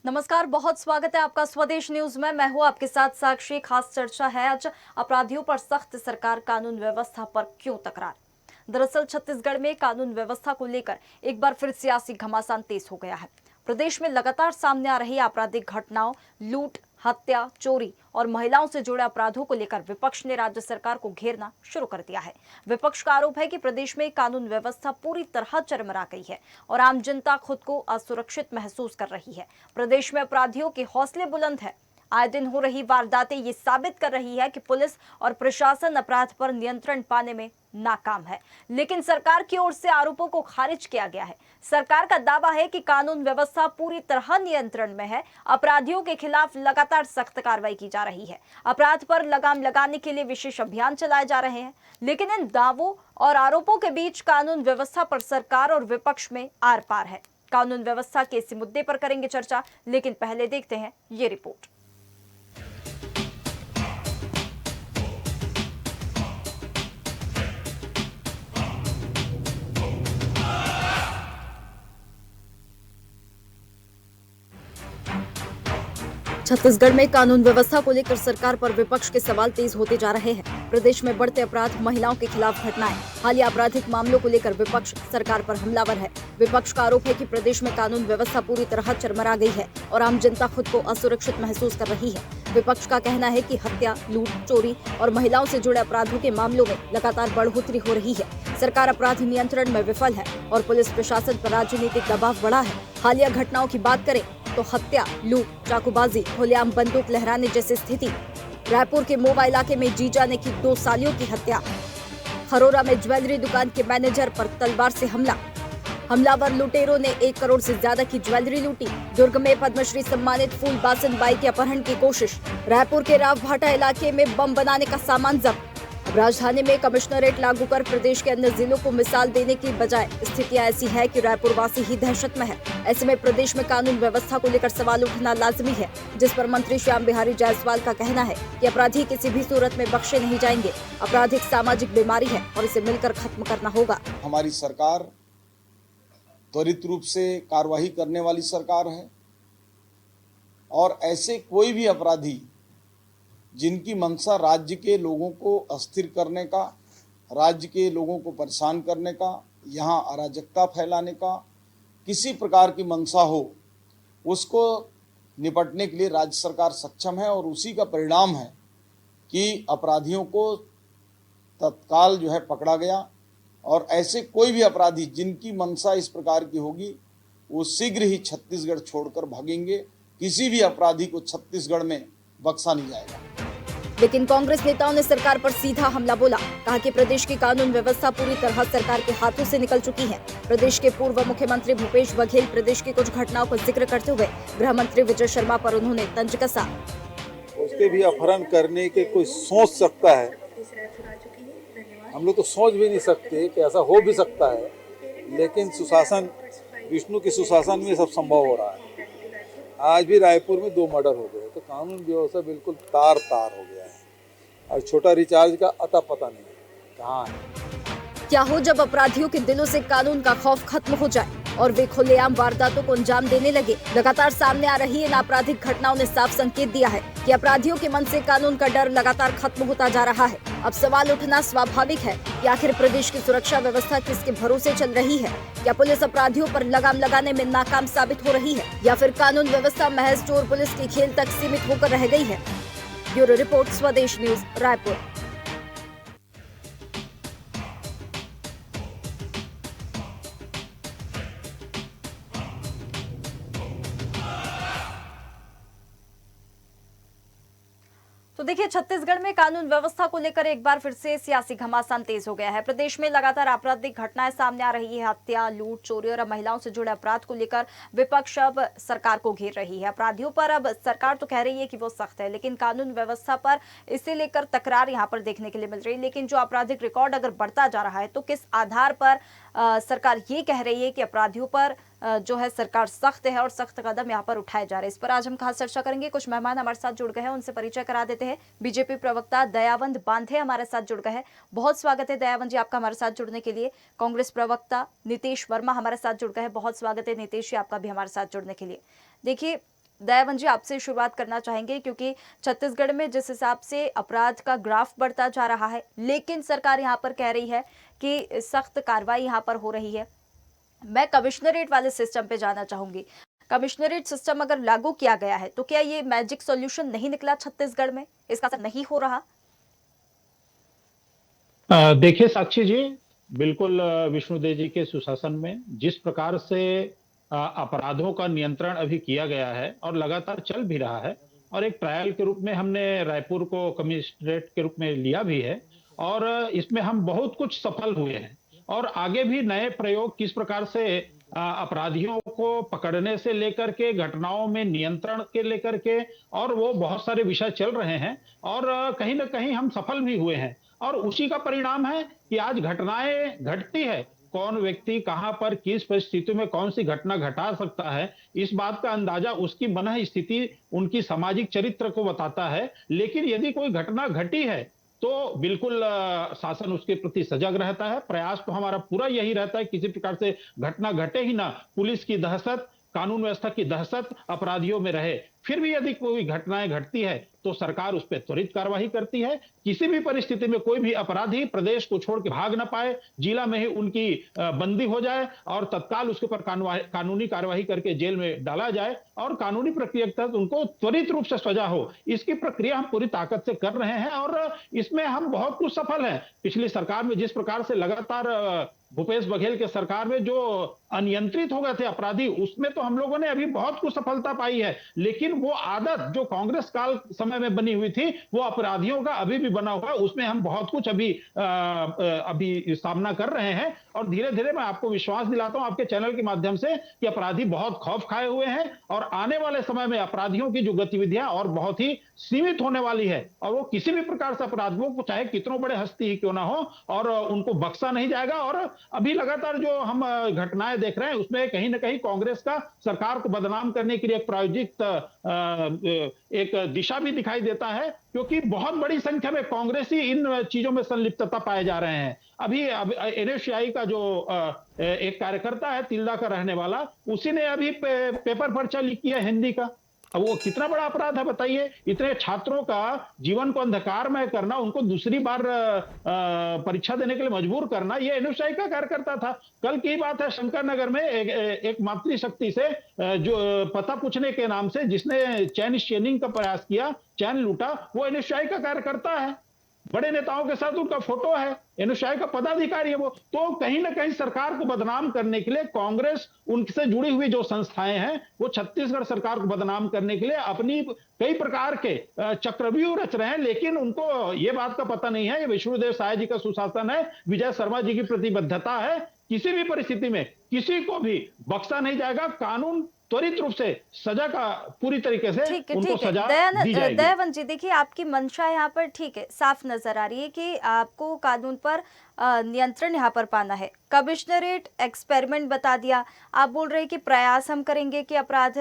नमस्कार, बहुत स्वागत है आपका स्वदेश न्यूज में। मैं हूं आपके साथ साक्षी। खास चर्चा है आज अपराधियों पर सख्त, सरकार कानून व्यवस्था पर क्यों तकरार। दरअसल छत्तीसगढ़ में कानून व्यवस्था को लेकर एक बार फिर सियासी घमासान तेज हो गया है। प्रदेश में लगातार सामने आ रही आपराधिक घटनाओं, लूट, हत्या, चोरी और महिलाओं से जुड़े अपराधों को लेकर विपक्ष ने राज्य सरकार को घेरना शुरू कर दिया है। विपक्ष का आरोप है कि प्रदेश में कानून व्यवस्था पूरी तरह चरमरा गई है और आम जनता खुद को असुरक्षित महसूस कर रही है। प्रदेश में अपराधियों के हौसले बुलंद है। आए दिन हो रही वारदातें ये साबित कर रही है कि पुलिस और प्रशासन अपराध पर नियंत्रण पाने में नाकाम है। लेकिन सरकार की ओर से आरोपों को खारिज किया गया है। सरकार का दावा है कि कानून व्यवस्था पूरी तरह नियंत्रण में है। अपराधियों के खिलाफ लगातार सख्त कार्रवाई की जा रही है। अपराध पर लगाम लगाने के लिए विशेष अभियान चलाए जा रहे हैं। लेकिन इन दावों और आरोपों के बीच कानून व्यवस्था पर सरकार और विपक्ष में आर पार है। कानून व्यवस्था के इसी मुद्दे पर करेंगे चर्चा, लेकिन पहले देखते हैं ये रिपोर्ट। छत्तीसगढ़ में कानून व्यवस्था को लेकर सरकार पर विपक्ष के सवाल तेज होते जा रहे हैं। प्रदेश में बढ़ते अपराध, महिलाओं के खिलाफ घटनाएं, हालिया आपराधिक मामलों को लेकर विपक्ष सरकार पर हमलावर है। विपक्ष का आरोप है कि प्रदेश में कानून व्यवस्था पूरी तरह चरमरा गई है और आम जनता खुद को असुरक्षित महसूस कर रही है। विपक्ष का कहना है कि हत्या, लूट, चोरी और महिलाओं से जुड़े अपराधों के मामलों में लगातार बढ़ोतरी हो रही है। सरकार अपराध नियंत्रण में विफल है और पुलिस प्रशासन पर राजनीतिक दबाव बढ़ा है। हालिया घटनाओं की बात करें तो हत्या, लूट, चाकूबाजी, खुलेआम बंदूक लहराने जैसी स्थिति। रायपुर के मोवा इलाके में जीजा ने की 2 सालियों की हत्या। खरोरा में ज्वेलरी दुकान के मैनेजर पर तलवार से हमला। हमलावर लुटेरों ने 1 करोड़ से ज्यादा की ज्वेलरी लूटी। दुर्ग में पद्मश्री सम्मानित फूल बासन बाई के अपहरण की कोशिश। रायपुर के रावभाटा इलाके में बम बनाने का सामान जब्त। राजधानी में कमिश्नरेट लागू कर प्रदेश के अन्य जिलों को मिसाल देने की बजाय स्थितियां ऐसी है कि रायपुर वासी ही दहशत में है। ऐसे में प्रदेश में कानून व्यवस्था को लेकर सवाल उठना लाजमी है, जिस पर मंत्री श्याम बिहारी जायसवाल का कहना है कि अपराधी किसी भी सूरत में बख्शे नहीं जाएंगे। अपराध एक सामाजिक बीमारी है और इसे मिलकर खत्म करना होगा। हमारी सरकार त्वरित रूप से कार्रवाई करने वाली सरकार है और ऐसे कोई भी अपराधी जिनकी मंशा राज्य के लोगों को अस्थिर करने का, राज्य के लोगों को परेशान करने का, यहाँ अराजकता फैलाने का किसी प्रकार की मंशा हो, उसको निपटने के लिए राज्य सरकार सक्षम है और उसी का परिणाम है कि अपराधियों को तत्काल पकड़ा गया। और ऐसे कोई भी अपराधी जिनकी मंशा इस प्रकार की होगी वो शीघ्र ही छत्तीसगढ़ छोड़कर भागेंगे। किसी भी अपराधी को छत्तीसगढ़ में बख्शा नहीं जाएगा। लेकिन कांग्रेस नेताओं ने सरकार पर सीधा हमला बोला। कहा कि प्रदेश की कानून व्यवस्था पूरी तरह सरकार के हाथों से निकल चुकी है। प्रदेश के पूर्व मुख्यमंत्री भूपेश बघेल प्रदेश की कुछ घटनाओं का जिक्र करते हुए गृह मंत्री विजय शर्मा पर उन्होंने तंज कसा। उसके भी अपहरण करने के कोई सोच सकता है? हम लोग तो सोच भी नहीं सकते कि ऐसा हो भी सकता है, लेकिन सुशासन, विष्णु के सुशासन में सब संभव हो रहा है। आज भी रायपुर में 2 मर्डर हो गए, तो कानून व्यवस्था बिल्कुल तार हो गया है और छोटा रिचार्ज का अता पता नहीं कहाँ है। क्या हो जब अपराधियों के दिलों से कानून का खौफ खत्म हो जाए और वे खुलेआम वारदातों को अंजाम देने लगे। लगातार सामने आ रही इन आपराधिक घटनाओं ने साफ संकेत दिया है कि अपराधियों के मन से कानून का डर लगातार खत्म होता जा रहा है। अब सवाल उठना स्वाभाविक है कि आखिर प्रदेश की सुरक्षा व्यवस्था किसके भरोसे चल रही है। क्या पुलिस अपराधियों पर लगाम लगाने में नाकाम साबित हो रही है या फिर कानून व्यवस्था महज चोर पुलिस के खेल तक सीमित होकर रह गई है। ब्यूरो रिपोर्ट, स्वदेश न्यूज, रायपुर। तो देखिए, छत्तीसगढ़ में कानून व्यवस्था को लेकर एक बार फिर से सियासी घमासान तेज हो गया है। प्रदेश में लगातार आपराधिक घटनाएं सामने आ रही है। हत्या, लूट, चोरी और महिलाओं से जुड़े अपराध को लेकर विपक्ष अब सरकार को घेर रही है। अपराधियों पर अब सरकार तो कह रही है कि वो सख्त है, लेकिन कानून व्यवस्था पर इसे लेकर तकरार यहां पर देखने के लिए मिल रही है। लेकिन जो आपराधिक रिकॉर्ड अगर बढ़ता जा रहा है तो किस आधार पर सरकार ये कह रही है कि अपराधियों पर जो है सरकार सख्त है और सख्त कदम यहाँ पर उठाए जा रहे हैं। इस पर आज हम खास चर्चा करेंगे। कुछ मेहमान हमारे साथ जुड़ गए हैं, उनसे परिचय करा देते हैं। बीजेपी प्रवक्ता दयावंत बांधे हमारे साथ जुड़ गए हैं। बहुत स्वागत है दयावंत जी आपका हमारे साथ जुड़ने के लिए। कांग्रेस प्रवक्ता नीतीश वर्मा हमारे साथ जुड़ गए हैं। बहुत स्वागत है नीतीश जी आपका भी हमारे साथ जुड़ने के लिए। देखिए, दयावन जी, आपसे शुरुआत करना चाहेंगे क्योंकि छत्तीसगढ़ में जिस हिसाब से अपराध का ग्राफ बढ़ता जा रहा है, लेकिन सरकार यहाँ पर कह रही है कि सख्त कार्रवाई यहाँ पर हो रही है। मैं कमिश्नरेट वाले सिस्टम पे जाना चाहूंगी। कमिश्नरेट सिस्टम अगर लागू किया गया है तो क्या ये मैजिक सॉल्यूशन नहीं निकला छत्तीसगढ़ में? इसका असर नहीं हो रहा? देखिए साक्षी जी, बिल्कुल विष्णुदेव जी के सुशासन में जिस प्रकार से अपराधों का नियंत्रण अभी किया गया है और लगातार चल भी रहा है, और एक ट्रायल के रूप में हमने रायपुर को कमिश्नरेट के रूप में लिया भी है, और इसमें हम बहुत कुछ सफल हुए हैं। और आगे भी नए प्रयोग किस प्रकार से अपराधियों को पकड़ने से लेकर के घटनाओं में नियंत्रण के लेकर के, और वो बहुत सारे विषय चल रहे हैं, और कहीं ना कहीं हम सफल भी हुए हैं। और उसी का परिणाम है कि आज घटनाएं घटती है। कौन व्यक्ति कहां पर किस परिस्थिति में कौन सी घटना घटा सकता है, इस बात का अंदाजा उसकी मन स्थिति, उनकी सामाजिक चरित्र को बताता है। लेकिन यदि कोई घटना घटी है तो बिल्कुल शासन उसके प्रति सजग रहता है। प्रयास तो हमारा पूरा यही रहता है किसी प्रकार से घटना घटे ही ना, पुलिस की दहशत, कानून व्यवस्था की दहशत अपराधियों में रहे। फिर भी यदि कोई घटनाएं घटती है तो सरकार उस पर त्वरित कार्रवाई करती है। किसी भी परिस्थिति में कोई भी अपराधी प्रदेश को छोड़ के भाग ना पाए, जिला में ही उनकी बंदी हो जाए और तत्काल उसके ऊपर कानूनी कार्रवाई करके जेल में डाला जाए और कानूनी प्रक्रिया के तहत उनको त्वरित रूप से सजा हो। इसकी प्रक्रिया हम पूरी ताकत से कर रहे हैं और इसमें हम बहुत कुछ सफल हैं। पिछली सरकार में जिस प्रकार से लगातार भूपेश बघेल के सरकार में जो अनियंत्रित हो गए थे अपराधी, उसमें तो हम लोगों ने अभी बहुत कुछ सफलता पाई है। लेकिन वो आदत जो कांग्रेस काल समय में बनी हुई थी, वो अपराधियों का अभी भी बना हुआ है। उसमें हम बहुत कुछ अभी सामना कर रहे हैं और धीरे धीरे मैं आपको विश्वास दिलाता हूं आपके चैनल के माध्यम से कि अपराधी बहुत खौफ खाए हुए हैं और आने वाले समय में अपराधियों की जो गतिविधियां और बहुत ही सीमित होने वाली है, और वो किसी भी प्रकार से अपराधियों को चाहे कितनों बड़े हस्ती ही क्यों ना हो, और उनको बख्शा नहीं जाएगा। और अभी लगातार जो हम घटनाएं देख रहे हैं उसमें कहीं ना कहीं कांग्रेस का सरकार को बदनाम करने के लिए एक प्रायोजित एक दिशा भी दिखाई देता है, क्योंकि बहुत बड़ी संख्या में कांग्रेसी इन चीजों में संलिप्तता पाए जा रहे हैं। अभी एनएसयूआई का जो एक कार्यकर्ता है तिल्दा का रहने वाला, उसी ने अभी पेपर पर्चा लीक किया हिंदी का। अब वो कितना बड़ा अपराध है बताइए। इतने छात्रों का जीवन को अंधकारमय करना, उनको दूसरी बार परीक्षा देने के लिए मजबूर करना, ये एनएसयूआई का कार्यकर्ता था। कल की बात है, शंकर नगर में एक मातृशक्ति से जो पता पूछने के नाम से जिसने चैन शेनिंग का प्रयास किया, चैन लूटा, वो एनएसयूआई का कार्यकर्ता है। बड़े नेताओं के साथ उनका फोटो है, एनएसयूआई का पदाधिकारी है वो। तो कहीं ना कहीं सरकार को बदनाम करने के लिए कांग्रेस, उनसे जुड़ी हुई जो संस्थाएं हैं, वो छत्तीसगढ़ सरकार को बदनाम करने के लिए अपनी कई प्रकार के चक्रव्यूह रच रहे हैं। लेकिन उनको ये बात का पता नहीं है, ये विष्णुदेव साय जी का सुशासन है, विजय शर्मा जी की प्रतिबद्धता है। किसी भी परिस्थिति में किसी को भी बख्शा नहीं जाएगा। कानून त्वरित रूप से सजा का पूरी तरीके से उनको ठीक है। सजा दी जाएगी। दयावन जी, देखिए आपकी मंशा यहाँ पर ठीक है, साफ नजर आ रही है कि आपको कानून पर नियंत्रण यहाँ पर पाना है। कमिश्नरेट एक्सपेरिमेंट बता दिया, आप बोल रहे हैं कि प्रयास हम करेंगे कि अपराध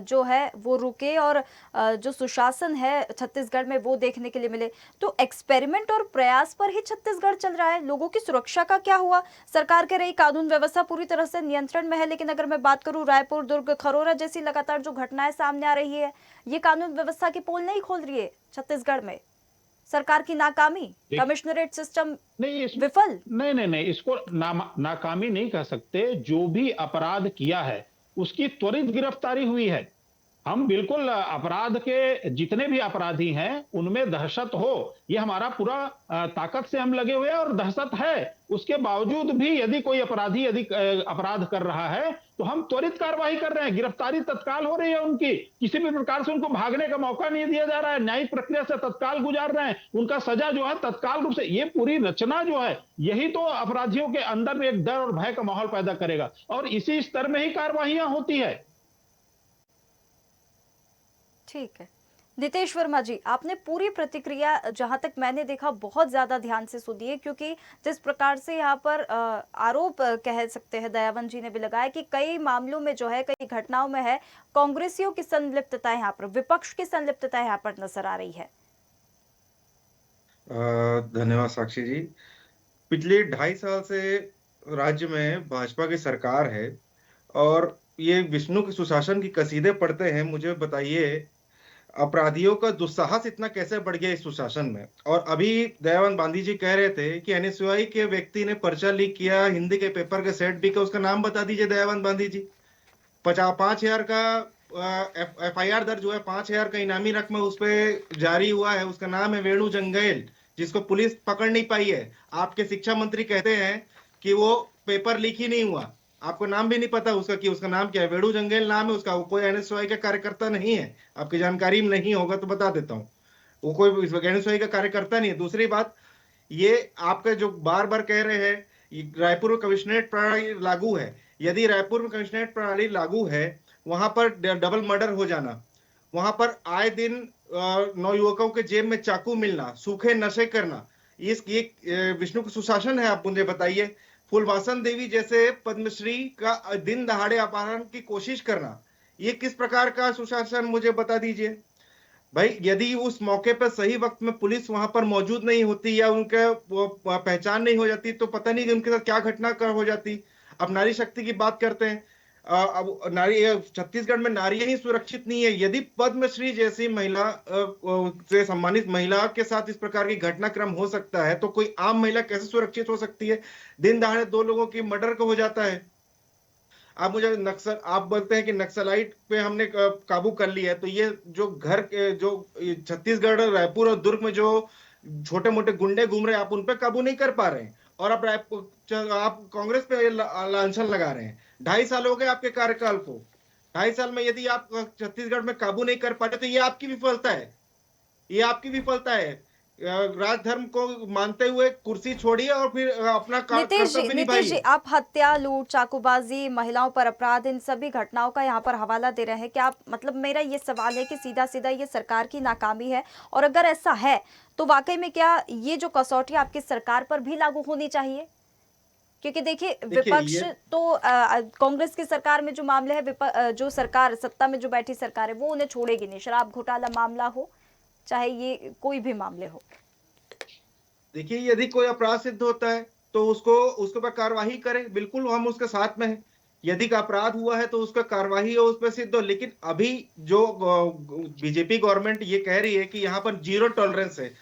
जो है वो रुके और जो सुशासन है छत्तीसगढ़ में वो देखने के लिए मिले। तो एक्सपेरिमेंट और प्रयास पर ही छत्तीसगढ़ चल रहा है, लोगों की सुरक्षा का क्या हुआ? सरकार कह रही कानून व्यवस्था पूरी तरह से नियंत्रण में है, लेकिन अगर मैं बात करूं रायपुर, दुर्ग, खरोरा जैसी लगातार जो घटनाएं सामने आ रही है, ये कानून व्यवस्था की पोल नहीं खोल रही है छत्तीसगढ़ में। सरकार की नाकामी, कमिश्नरेट सिस्टम विफल। नहीं, इसको नाकामी नहीं कह सकते। जो भी अपराध किया है उसकी त्वरित गिरफ्तारी हुई है। हम बिल्कुल अपराध के जितने भी अपराधी हैं उनमें दहशत हो, ये हमारा पूरा ताकत से हम लगे हुए हैं और दहशत है। उसके बावजूद भी यदि कोई अपराधी यदि अपराध कर रहा है तो हम त्वरित कार्रवाई कर रहे हैं, गिरफ्तारी तत्काल हो रही है उनकी। किसी भी प्रकार से उनको भागने का मौका नहीं दिया जा रहा है, न्यायिक प्रक्रिया से तत्काल गुजार रहे हैं, उनका सजा जो है तत्काल रूप से। ये पूरी रचना जो है यही तो अपराधियों के अंदर में एक डर और भय का माहौल पैदा करेगा, और इसी स्तर में ही कार्रवाइयां होती है। ठीक है नितेश वर्मा जी, आपने पूरी प्रतिक्रिया जहां तक मैंने देखा बहुत ज्यादा ध्यान से सुनी है, क्योंकि जिस प्रकार से यहाँ पर आरोप कह सकते हैं दयावन जी ने भी लगाया कि कई मामलों में जो है, कई घटनाओं में है कांग्रेसियों की संलिप्तता यहाँ पर, विपक्ष की संलिप्तता यहाँ पर नजर आ रही है। धन्यवाद साक्षी जी। पिछले 2.5 साल से राज्य में भाजपा की सरकार है और ये विष्णु के सुशासन की कसीदे पढ़ते हैं, मुझे बताइए अपराधियों का दुस्साहस इतना कैसे बढ़ गया इस सुशासन में। और अभी दयानंद गांधी जी कह रहे थे कि एनएसयूआई के व्यक्ति ने पर्चा लीक किया, हिंदी के पेपर के सेट बिके, उसका नाम बता दीजिए दयानंद गांधी जी। 5,000 का FIR दर्ज हुआ है, 5,000 का इनामी रकम उस पर जारी हुआ है, उसका नाम है वेणु जंगेल, जिसको पुलिस पकड़ नहीं पाई है। आपके शिक्षा मंत्री कहते हैं कि वो पेपर लीक ही नहीं हुआ, आपको नाम भी नहीं पता उसका कि उसका नाम क्या है। वेणु जंगेल नाम है उसका, वो कोई एनएसयूआई का कार्यकर्ता नहीं है, आपकी जानकारी में नहीं होगा तो बता देता हूँ, वो कोई एनएसयूआई का कार्यकर्ता नहीं है। दूसरी बात, ये आपके जो बार बार कह रहे हैं रायपुर में कमिश्नरेट प्रणाली लागू है, यदि रायपुर में कमिश्नरेट प्रणाली लागू है, वहां पर डबल मर्डर हो जाना, वहां पर आए दिन नवयुवकों के जेब में चाकू मिलना, सूखे नशे करना, ये विष्णु का सुशासन है? आप मुझे बताइए। फूलवासन देवी जैसे पद्मश्री का दिन दहाड़े अपहरण की कोशिश करना, ये किस प्रकार का सुशासन, मुझे बता दीजिए भाई। यदि उस मौके पर सही वक्त में पुलिस वहां पर मौजूद नहीं होती या उनके पहचान नहीं हो जाती, तो पता नहीं उनके साथ क्या घटना हो जाती। अब नारी शक्ति की बात करते हैं, अब नारी छत्तीसगढ़ में नारियां ही सुरक्षित नहीं है। यदि पद्मश्री जैसी महिला से सम्मानित महिला के साथ इस प्रकार की घटनाक्रम हो सकता है, तो कोई आम महिला कैसे सुरक्षित हो सकती है? दिन दहाड़े 2 लोगों की मर्डर हो जाता है। आप मुझे आप बोलते हैं कि नक्सलाइट पे हमने काबू कर लिया है, तो ये जो जो छत्तीसगढ़, रायपुर और दुर्ग में जो छोटे मोटे गुंडे घूम रहे हैं, आप उन पे काबू नहीं कर पा रहे हैं, और आप कांग्रेस पे लांछन लगा रहे हैं। 2.5 साल हो गए आपके कार्यकाल को, 2.5 साल में यदि आप छत्तीसगढ़ में काबू नहीं कर पाते, तो ये आपकी विफलता है, ये आपकी विफलता है। राजधर्म को मानते हुए कुर्सी छोड़िए और फिर अपना कर्तव्य नीतीश जी, आप हत्या, लूट, चाकूबाजी, महिलाओं पर अपराध, इन सभी घटनाओं का यहाँ पर हवाला दे रहे हैं। क्या आप, मतलब मेरा ये सवाल है कि सीधा सीधा ये सरकार की नाकामी है, और अगर ऐसा है तो वाकई में क्या ये जो कसौटी आपकी सरकार पर भी लागू होनी चाहिए? क्योंकि देखिए विपक्ष तो कांग्रेस की सरकार में जो मामले है, जो सरकार सत्ता में जो बैठी सरकार है, वो उन्हें छोड़ेगी नहीं। शराब घोटाला मामला हो, चाहे ये कोई भी मामले हो। देखिए, यदि कोई अपराध सिद्ध होता है तो उसके पर कार्रवाई करें, बिल्कुल हम उसके साथ में हैं। यदि का अपराध हुआ है तो उसका कार्रवाई हो, उस पर सिद्ध हो। लेकिन अभी जो बीजेपी गवर्नमेंट ये कह रही है कि यहाँ पर 0 टॉलरेंस है,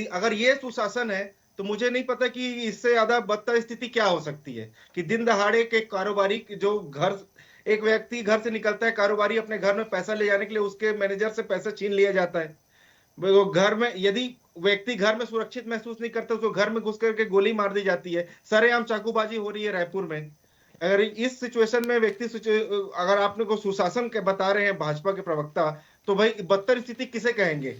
अगर ये सुशासन है तो मुझे नहीं पता कि इससे ज्यादा बदतर स्थिति क्या हो सकती है। कि दिन दहाड़े के कारोबारी, जो एक व्यक्ति घर से निकलता है, कारोबारी अपने घर में पैसा ले जाने के लिए उसके मैनेजर से पैसा छीन लिया जाता है। वो घर में, यदि व्यक्ति घर में सुरक्षित महसूस नहीं करता, उसको घर में घुस करके गोली मार दी जाती है, सरेआम चाकूबाजी हो रही है रायपुर में। अगर इस सिचुएशन में अगर आपने को सुशासन के बता रहे हैं भाजपा के प्रवक्ता, तो भाई बदतर स्थिति किसे कहेंगे?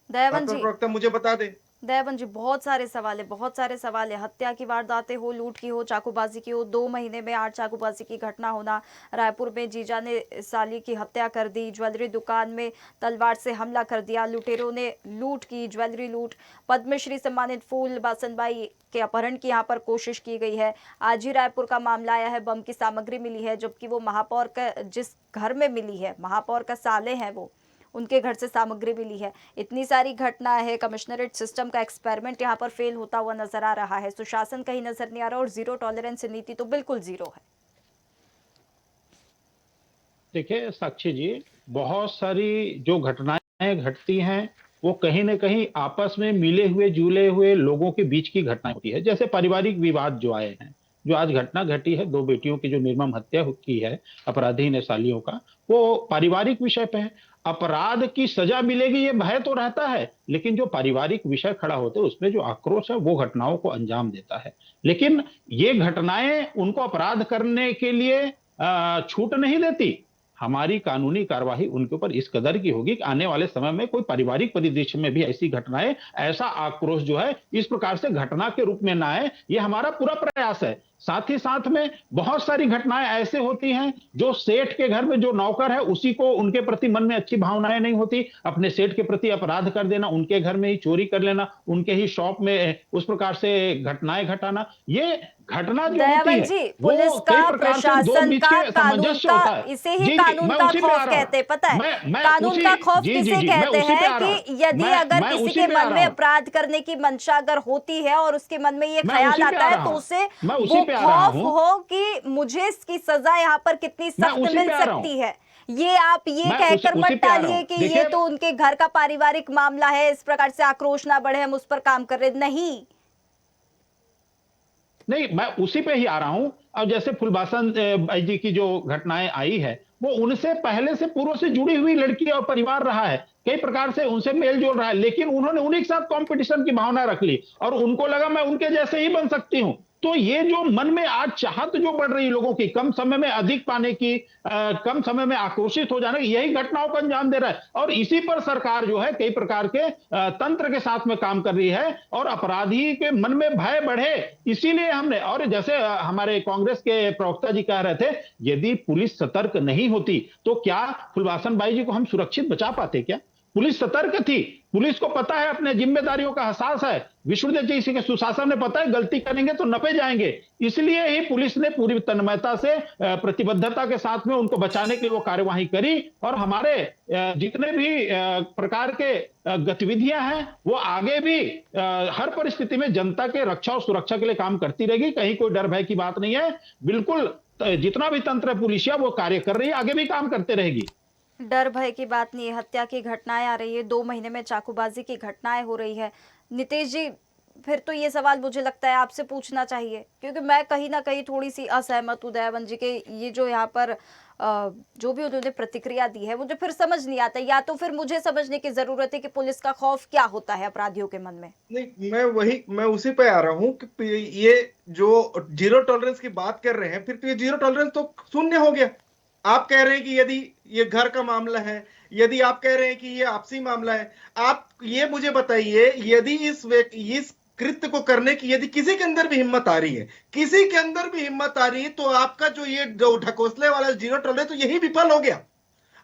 दयावन जी, प्रवक्ता मुझे बता दे। दयावन जी, बहुत सारे सवाल है। हत्या की वारदातें हो, लूट की हो, चाकूबाजी की हो, 2 महीने में 8 चाकूबाजी की घटना होना, रायपुर में जीजा ने साली की हत्या कर दी, ज्वेलरी दुकान में तलवार से हमला कर दिया, लुटेरों ने लूट की, ज्वेलरी लूट, पद्मश्री सम्मानित फूल बासनबाई के अपहरण की यहाँ पर कोशिश की गई है। आज ही रायपुर का मामला आया है, बम की सामग्री मिली है, जबकि वो महापौर का जिस घर में मिली है, महापौर का साले हैं, वो उनके घर से सामग्री मिली है। इतनी सारी घटना है, कमिश्नरेट सिस्टम का एक्सपेरिमेंट यहाँ पर फेल होता हुआ नजर आ रहा है, सुशासन कहीं नजर नहीं आ रहा, और 0 टॉलरेंस नीति तो बिल्कुल 0 है। देखिए साक्षी जी, बहुत सारी जो घटनाएं घटती हैं वो कहीं न कहीं आपस में मिले हुए जुले हुए लोगों के बीच की घटना होती है। जैसे पारिवारिक विवाद जो आए हैं, जो आज घटना घटी है, 2 बेटियों की जो निर्मम हत्या की है अपराधी ने सालियों का, वो पारिवारिक विषय पे है। अपराध की सजा मिलेगी ये भय तो रहता है, लेकिन जो पारिवारिक विषय खड़ा होते हैं उसमें जो आक्रोश है वो घटनाओं को अंजाम देता है। लेकिन ये घटनाएं उनको अपराध करने के लिए छूट नहीं देती। हमारी कानूनी कार्यवाही उनके ऊपर इस कदर की होगी कि आने वाले समय में कोई पारिवारिक परिदृश्य में भी ऐसी घटनाएं, ऐसा आक्रोश जो है इस प्रकार से घटना के रूप में ना आए, ये हमारा पूरा प्रयास है। साथ ही साथ में बहुत सारी घटनाएं ऐसे होती हैं जो सेठ के घर में जो नौकर है उसी को, उनके प्रति मन में अच्छी भावनाएं नहीं होती, अपने सेठ के प्रति अपराध कर देना, उनके घर में ही चोरी कर लेना, उनके ही शॉप में उस प्रकार से घटनाएं घटाना, ये घटना जो होती है पुलिस का, प्रशासन का, कानून का, इसे ही कानून का खौफ कहते हैं। पता है कानून का खौफ किसे कहते हैं? कि यदि अगर किसी के मन में अपराध करने की मंशा अगर होती है और उसके मन में ये ख्याल आता है, तो उसे वो पे आ रहा खौफ हूं। हो कि मुझे इसकी सजा यहाँ पर कितनी मैं सख्त उसी मिल पे आ रहा हूं। सकती है, ये आप ये मैं कहकर उसी मत पे आ रहा टालिए हूं। कि ये देखिए, तो उनके घर का पारिवारिक मामला है, इस प्रकार से आक्रोश ना बढ़े, हम उस पर काम कर रहे, नहीं। नहीं, मैं उसी पे ही आ रहा हूं। और जैसे फुलबासन बाई जी की जो घटनाएं आई है, वो उनसे पहले से पूर्व से जुड़ी हुई लड़की और परिवार रहा है, कई प्रकार से उनसे मेल जोल रहा है, लेकिन उन्होंने उन्हीं के साथ कंपटीशन की भावना रख ली और उनको लगा मैं उनके जैसे ही बन सकती हूं। तो ये जो मन में आज चाहत जो बढ़ रही है लोगों की, कम समय में अधिक पाने की, कम समय में आक्रोशित हो जाने की, यही घटनाओं को अंजाम दे रहा है। और इसी पर सरकार जो है कई प्रकार के तंत्र के साथ में काम कर रही है और अपराधी के मन में भय बढ़े, इसीलिए हमने, और जैसे हमारे कांग्रेस के प्रवक्ता जी कह रहे थे, यदि पुलिस सतर्क नहीं होती तो क्या फुलबासन बाई जी को हम सुरक्षित बचा पाते क्या? पुलिस सतर्क थी, पुलिस को पता है, अपने जिम्मेदारियों का एहसास है, विष्णुदेव जी इसी के सुशासन ने पता है गलती करेंगे तो नपे जाएंगे, इसलिए ही पुलिस ने पूरी तन्मयता से प्रतिबद्धता के साथ में उनको बचाने के लिए वो कार्यवाही करी। और हमारे जितने भी प्रकार के गतिविधियां हैं वो आगे भी हर परिस्थिति में जनता के रक्षा और सुरक्षा के लिए काम करती रहेगी, कहीं कोई डर भय की बात नहीं है। बिल्कुल जितना भी तंत्र है पुलिसिया वो कार्य कर रही है, आगे भी काम करते रहेगी। डर भय की बात नहीं है, हत्या की घटनाएं आ रही है, 2 महीने में चाकूबाजी की घटनाएं हो रही है। नितेश जी, फिर तो ये सवाल मुझे लगता है आपसे पूछना चाहिए, क्योंकि मैं कहीं ना कहीं थोड़ी सी असहमत हूँ दयावंत जी के ये जो यहाँ पर जो भी उन्होंने प्रतिक्रिया दी है, मुझे फिर समझ नहीं आता, या तो फिर मुझे समझने की जरूरत है कि पुलिस का खौफ क्या होता है अपराधियों के मन में। नहीं, मैं उसी पे आ रहा हूँ कि ये जो जीरो टॉलरेंस की बात कर रहे हैं, फिर तो ये जीरो टॉलरेंस तो शून्य हो गया। आप कह रहे हैं कि यदि ये घर का मामला है, यदि आप कह रहे हैं कि ये आपसी मामला है, आप ये मुझे बताइए, यदि इस कृत्य को करने की यदि किसी के अंदर भी हिम्मत आ रही है, किसी के अंदर भी हिम्मत आ रही है, तो आपका जो ये ढकोसले वाला जीरो टॉलरेंस तो यही विफल हो गया।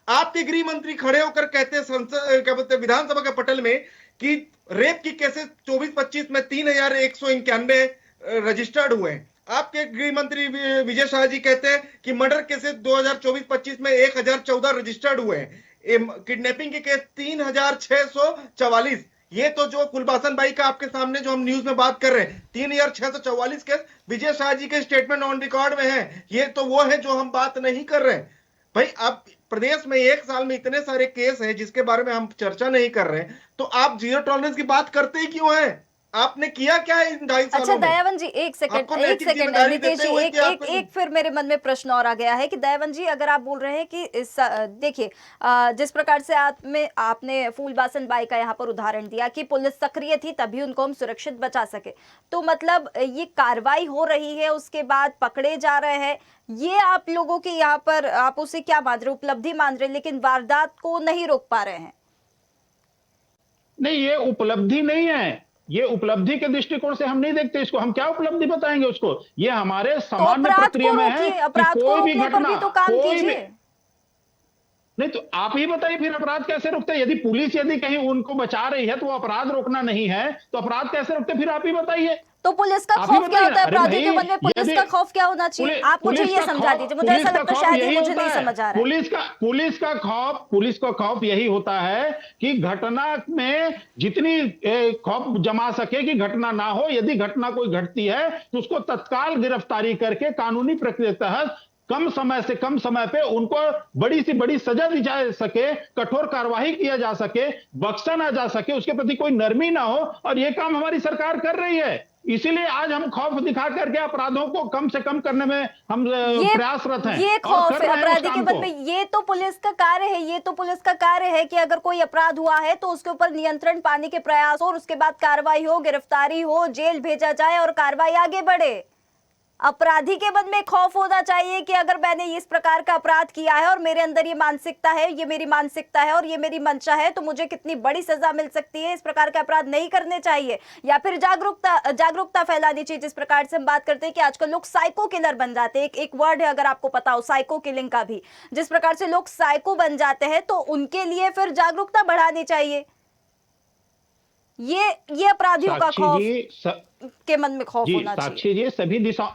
आपके गृह मंत्री खड़े होकर कहते हैं संसद, क्या बोलते हैं, विधानसभा के पटल में कि रेप की केसेस 24-25 में 3191 रजिस्टर्ड हुए हैं। आपके गृह मंत्री विजय शाह जी कहते हैं कि मर्डर केसेस 2024-25 में 1014 रजिस्टर्ड हुए हैं, किडनैपिंग के केस 3644। ये तो जो फुलबासन बाई का आपके सामने जो हम न्यूज में बात कर रहे हैं 3644 केस विजय शाह जी के स्टेटमेंट ऑन रिकॉर्ड में है। ये तो वो है जो हम बात नहीं कर रहे हैं। भाई, अब प्रदेश में एक साल में इतने सारे केस हैं जिसके बारे में हम चर्चा नहीं कर रहे हैं, तो आप जीरो टॉलरेंस की बात करते ही क्यों हैं? आपने किया क्या इन 2.5 सालों अच्छा में? दयावंत जी, एक सेकंड नितेश जी, एक फिर मेरे मन में प्रश्न और आ गया है कि दयावंत जी, अगर आप बोल रहे हैं कि देखिए, जिस प्रकार से आपने फूलबासन बाई का यहाँ पर उदाहरण दिया कि पुलिस सक्रिय थी तभी उनको हम सुरक्षित बचा सके, तो मतलब ये कार्रवाई हो रही है उसके बाद पकड़े जा रहे हैं, ये आप लोगों के यहाँ पर आप उसे क्या मान रहे, उपलब्धि मान रहे, लेकिन वारदात को नहीं रोक पा रहे हैं? नहीं, ये उपलब्धि नहीं है, ये उपलब्धि के दृष्टिकोण से हम नहीं देखते इसको, हम क्या उपलब्धि बताएंगे उसको? ये हमारे सामान्य प्रक्रिया में है कि अपराध को कोई भी रोकने पर घटना, भी तो काम कोई भी कीजिए। नहीं, तो आप ही बताइए फिर अपराध कैसे रोकते हैं? यदि पुलिस यदि कहीं उनको बचा रही है तो वो अपराध रोकना नहीं है, तो अपराध कैसे रोकते? फिर आप ही बताइए। तो पुलिस का आप ही खौफ क्या बताइए होता है? अरे अपराधियों के भाई, मन में पुलिस यदि का खौफ क्या होना चाहिए? आप मुझे ये समझा दीजिए, मुझे ऐसा लगता है शायद ये मुझे नहीं समझ आ रहा है। पुलिस का खौफ यही होता है कि घटना में जितनी खौफ जमा सके कि घटना ना हो, यदि घटना कोई घटती है तो उसको तत्काल गिरफ्तारी करके कानूनी प्रक्रिया के तहत कम समय से कम समय पे उनको बड़ी से बड़ी सजा दी जा सके, कठोर कार्रवाई किया जा सके, बख्शा ना जा सके, उसके प्रति कोई नरमी ना हो, और ये काम हमारी सरकार कर रही है। इसीलिए आज हम खौफ दिखा करके अपराधों को कम से कम करने में हम प्रयासरत हैं। ये और खौफ कर है रहे हैं उस अपराधी के काम मन को। में, ये तो पुलिस का कार्य है, ये तो पुलिस का कार्य है कि अगर कोई अपराध हुआ है तो उसके ऊपर नियंत्रण पाने के प्रयास हो और उसके बाद कार्रवाई हो, गिरफ्तारी हो, जेल भेजा जाए और कार्रवाई आगे बढ़े। अपराधी के मन में खौफ होना चाहिए कि अगर मैंने इस प्रकार का अपराध किया है और मेरे अंदर ये मानसिकता है, ये मेरी मानसिकता है और ये मेरी मंशा है, तो मुझे कितनी बड़ी सजा मिल सकती है, इस प्रकार के अपराध नहीं करने चाहिए। या फिर जागरूकता फैलानी चाहिए। जिस प्रकार से हम बात करते हैं कि आजकल लोग साइको किलर बन जाते हैं, एक वर्ड है अगर आपको पता हो, साइको किलिंग का भी, जिस प्रकार से लोग साइको बन जाते हैं, तो उनके लिए फिर जागरूकता बढ़ानी चाहिए। ये अपराधियों का खौफ के मन में खौफ होना चाहिए। साक्षी जी,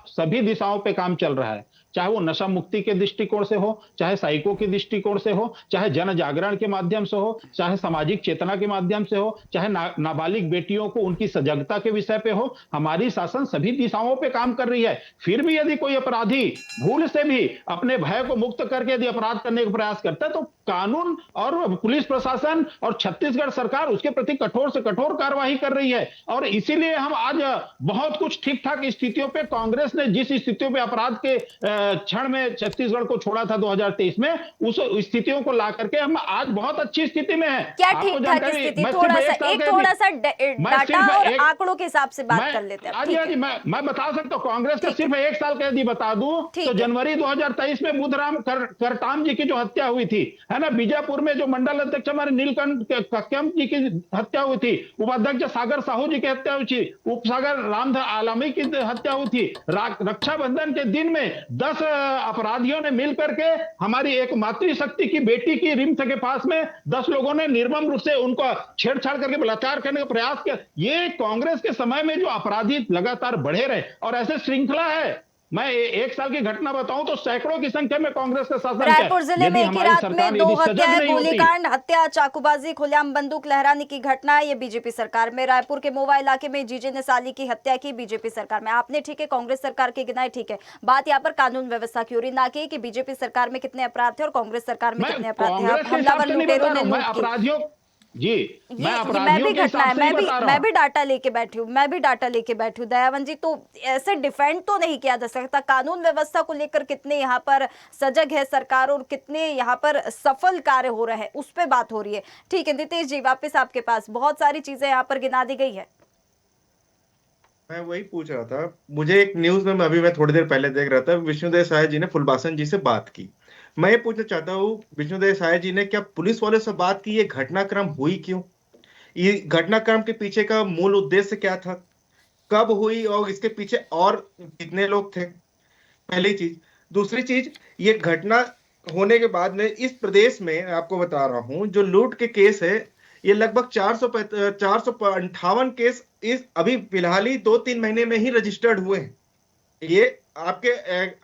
सभी दिशाओं पे काम चल रहा है, चाहे वो नशा मुक्ति के दृष्टिकोण से हो, चाहे साइको के दृष्टिकोण से हो, चाहे जन जागरण के माध्यम से हो, चाहे सामाजिक चेतना के माध्यम से हो, चाहे नाबालिग बेटियों को उनकी सजगता के विषय पे हो। हमारी शासन सभी दिशाओं पे काम कर रही है। फिर भी यदि कोई अपराधी भूल से भी अपने भय को मुक्त करके यदि अपराध करने का प्रयास करता है तो कानून और पुलिस प्रशासन और छत्तीसगढ़ सरकार उसके प्रति कठोर से कठोर कार्रवाई कर रही है। और इसीलिए हम आज बहुत कुछ ठीक ठाक स्थितियों पे, कांग्रेस ने जिस स्थितियों पे अपराध के क्षण में छत्तीसगढ़ को छोड़ा था 2023 में, उस स्थितियों को ला करके हम आज बहुत अच्छी स्थिति में है। क्या ठीक ठाक स्थिति? थोड़ा सा डाटा और आंकड़ों के हिसाब से बात कर लेते हैं। मैं बता सकता हूँ, कांग्रेस का सिर्फ 1 साल का यदि बता दूं तो जनवरी 2023 में बुधराम करटाम जी की जो हत्या हुई थी, है ना, बीजापुर में जो मंडल अध्यक्ष हमारे नीलकंठ कक्यम जी की हत्या हुई थी, उपाध्यक्ष सागर साहू जी की हत्या हुई थी, उपसागर राम आलामी की हत्या हुई थी। रक्षाबंधन के दिन में 10 अपराधियों ने मिल करके हमारी एक मातृशक्ति की बेटी की रिम्स के पास में 10 लोगों ने निर्मम रूप से उनको छेड़छाड़ करके बलात्कार करने का प्रयास किया। ये कांग्रेस के समय में जो अपराधी लगातार बढ़े रहे और ऐसे श्रृंखला है। मैं 1 साल की घटना बताऊं तो सैकड़ों की संख्या में कांग्रेस का शासन है। रायपुर जिले में एक ही रात में 2 हत्याएं, गोलीकांड, हत्या, चाकूबाजी, खुलेआम बंदूक लहराने की घटना। ये बीजेपी सरकार में। रायपुर के मोवा इलाके में जीजे ने साली की हत्या की, बीजेपी सरकार में। आपने ठीक है कांग्रेस सरकार के गिनाए, ठीक है, बात यहाँ पर कानून व्यवस्था की हो रही, ना कि बीजेपी सरकार में कितने अपराध थे और कांग्रेस सरकार में कितने अपराध थे। हमलावर लुटेरों ने लूट की जी, मैं भी घटना है, मैं भी डाटा लेके बैठी हूँ दयावन जी। तो ऐसे डिफेंड तो नहीं किया जा सकता। कानून व्यवस्था को लेकर कितने यहाँ पर सजग है सरकार और कितने यहाँ पर सफल कार्य हो रहे हैं, उस पे बात हो रही है। ठीक है नीतीश जी, वापस आपके पास बहुत सारी चीजें यहाँ पर गिना दी गई है। मैं वही पूछ रहा था, मुझे एक न्यूज में अभी मैं थोड़ी देर पहले देख रहा था, विष्णुदेव साय जी ने फुलबासन जी से बात की। मैं ये पूछना चाहता हूँ, विष्णुदेव साय जी ने क्या पुलिस वाले से बात की? ये घटनाक्रम हुई क्यों? ये घटनाक्रम के पीछे का मूल उद्देश्य क्या था? कब हुई और इसके पीछे और कितने लोग थे? पहली चीज। दूसरी चीज, ये घटना होने के बाद में इस प्रदेश में आपको बता रहा हूं, जो लूट के केस है ये लगभग 458 केस इस अभी फिलहाल ही 2-3 महीने में ही रजिस्टर्ड हुए हैं। ये आपके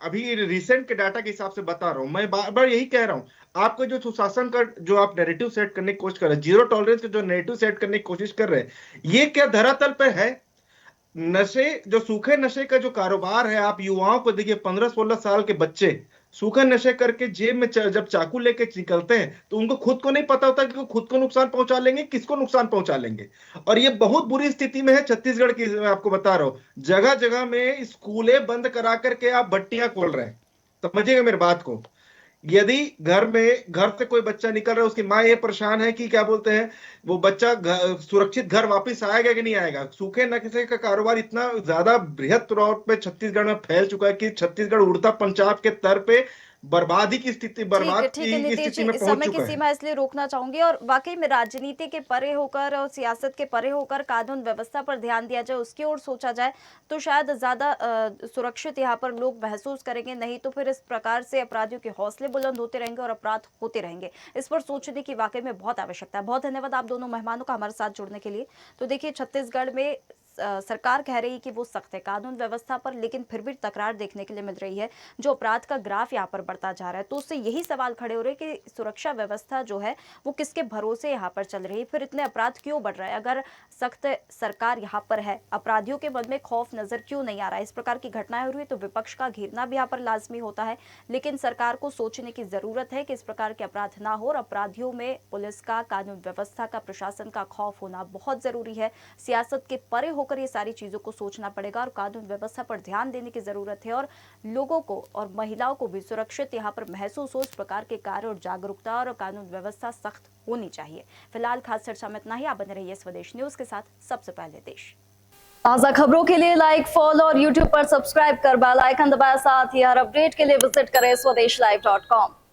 अभी रिसेंट के डाटा के हिसाब से बता रहा हूं। मैं बार बार यही कह रहा हूं, आपको जो सुशासन का जो आप नैरेटिव सेट करने की कोशिश कर रहे हैं, जीरो टॉलरेंस का जो नैरेटिव सेट करने की कोशिश कर रहे हैं, ये क्या धरातल पर है? नशे, जो सूखे नशे का जो कारोबार है, आप युवाओं को देखिए, 15-16 साल के बच्चे सूखे नशे करके जेब में जब चाकू लेके निकलते हैं तो उनको खुद को नहीं पता होता कि वो खुद को नुकसान पहुंचा लेंगे, किसको नुकसान पहुंचा लेंगे। और ये बहुत बुरी स्थिति में है छत्तीसगढ़ की। मैं आपको बता रहा हूं, जगह जगह में स्कूलें बंद करा करके आप भट्टियां खोल रहे हैं। समझिएगा मेरी बात को। यदि घर से कोई बच्चा निकल रहा है, उसकी माँ ये परेशान है कि क्या बोलते हैं, वो बच्चा सुरक्षित घर वापस आएगा कि नहीं आएगा। सूखे नशे का कारोबार इतना ज्यादा बृहद तौर पे छत्तीसगढ़ में फैल चुका है कि छत्तीसगढ़ उड़ता पंजाब के स्तर पे बर्बादी की स्थिति, बर्बाद की स्थिति में पहुंच समय चुका की सीमा इसलिए रोकना चाहूंगी। और वाकई में राजनीति के परे होकर और सियासत के परे होकर कानून व्यवस्था पर ध्यान दिया जाए, उसकी ओर सोचा जाए तो शायद ज्यादा सुरक्षित यहाँ पर लोग महसूस करेंगे। नहीं तो फिर इस प्रकार से अपराधियों के हौसले बुलंद होते रहेंगे और अपराध होते रहेंगे। इस पर सोचने की वाकई में बहुत आवश्यकता है। बहुत धन्यवाद आप दोनों मेहमानों का हमारे साथ जुड़ने के लिए। तो देखिए, छत्तीसगढ़ में सरकार कह रही है कि वो सख्त है कानून व्यवस्था पर, लेकिन फिर भी तकरार देखने के लिए मिल रही है। जो अपराध का ग्राफ यहाँ पर बढ़ता जा रहा है, तो उससे यही सवाल खड़े हो रहे हैं कि सुरक्षा व्यवस्था जो है वो किसके भरोसे यहाँ पर चल रही है, फिर इतने अपराध क्यों बढ़ रहा है। अगर सख्त सरकार यहाँ पर है, अपराधियों के मन में खौफ नजर क्यों नहीं आ रहा है। इस प्रकार की घटनाएं हो रही है तो विपक्ष का घेरना भी यहाँ पर लाजमी होता है, लेकिन सरकार को सोचने की जरूरत है कि इस प्रकार के अपराध ना हो और अपराधियों में पुलिस का, कानून व्यवस्था का, प्रशासन का खौफ होना बहुत जरूरी है। सियासत के परे होकर ये सारी चीजों को सोचना पड़ेगा और कानून व्यवस्था पर ध्यान देने की जरूरत है और लोगों को और महिलाओं को भी सुरक्षित यहाँ पर महसूस हो। इस प्रकार के कार्य और जागरूकता और कानून व्यवस्था सख्त होनी चाहिए। फिलहाल खास चर्चा में इतना ही। आप बने रहिए स्वदेश न्यूज के साथ, सबसे पहले देश। ताजा खबरों के लिए लाइक, फॉलो और यूट्यूब पर सब्सक्राइब कर बेल आइकन दबाएं। साथ ही हर अपडेट के लिए विजिट करें स्वदेशलाइव.com।